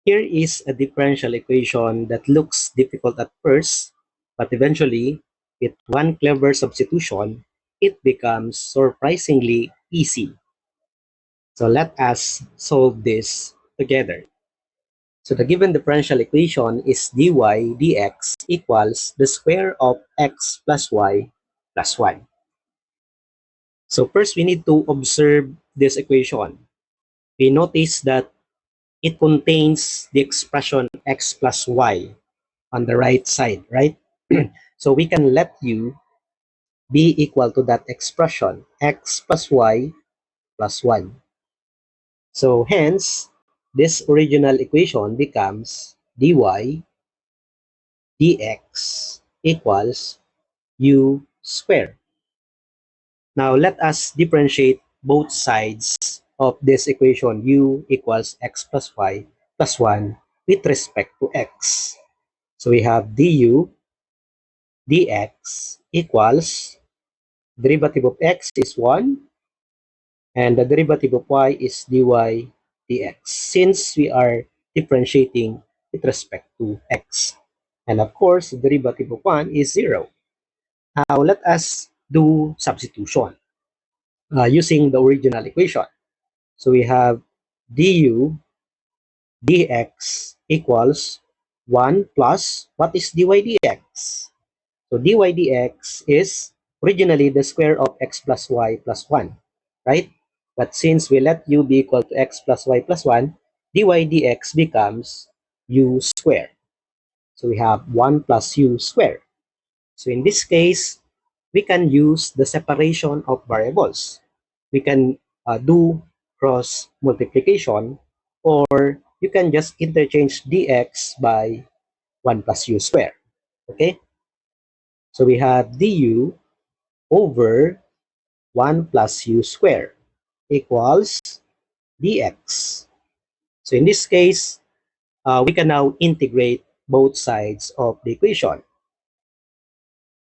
Here is a differential equation that looks difficult at first, but eventually, with one clever substitution, it becomes surprisingly easy. So let us solve this together. So the given differential equation is dy dx equals the square of x plus y plus 1. So first, we need to observe this equation. We notice that it contains the expression x plus y on the right side, right? So we can let u be equal to that expression, x plus y plus 1. So hence, this original equation becomes dy dx equals u squared. Now let us differentiate both sides of this equation, u equals x plus y plus 1 with respect to x. So we have du dx equals derivative of x is 1 and the derivative of y is dy dx, since we are differentiating with respect to x. And of course, the derivative of 1 is 0. Now let us do substitution using the original equation. So we have du dx equals 1 plus, what is dy dx? So dy dx is originally the square of x plus y plus 1, right? But since we let u be equal to x plus y plus 1, dy dx becomes u squared. So we have 1 plus u squared. So in this case, we can use the separation of variables. We can do cross multiplication, or you can just interchange dx by 1 plus u squared. Okay? So we have du over 1 plus u squared equals dx. So in this case, we can now integrate both sides of the equation.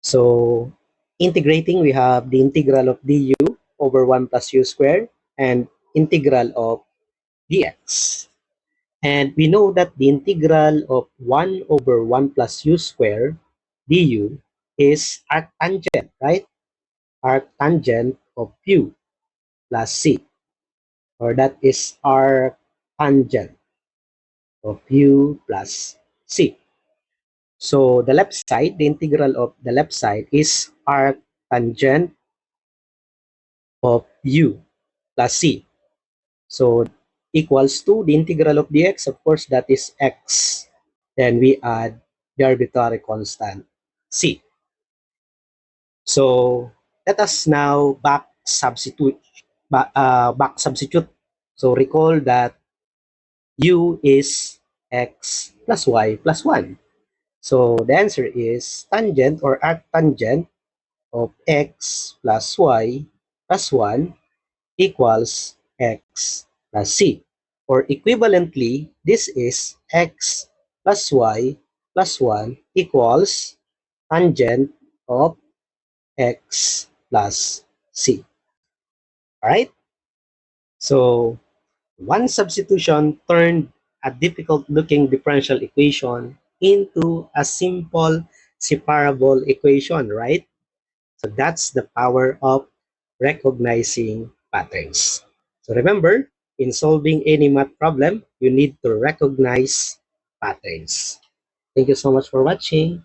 So integrating, we have the integral of du over 1 plus u squared and integral of dx. And we know that the integral of 1 over 1 plus u squared du is arctangent, right? Arctangent of u plus c, or that is arctangent of u plus c. So the left side, the integral of the left side is arctangent of u plus c. So equals to the integral of dx, of course, that is x. Then we add the arbitrary constant c. So let us now back substitute. So recall that u is x plus y plus 1. So the answer is tangent or arctangent of x plus y plus 1 equals x plus c. Or equivalently, this is x plus y plus 1 equals tangent of x plus c. Alright? So one substitution turned a difficult-looking differential equation into a simple separable equation, right? So that's the power of recognizing patterns. So remember, in solving any math problem, you need to recognize patterns. Thank you so much for watching.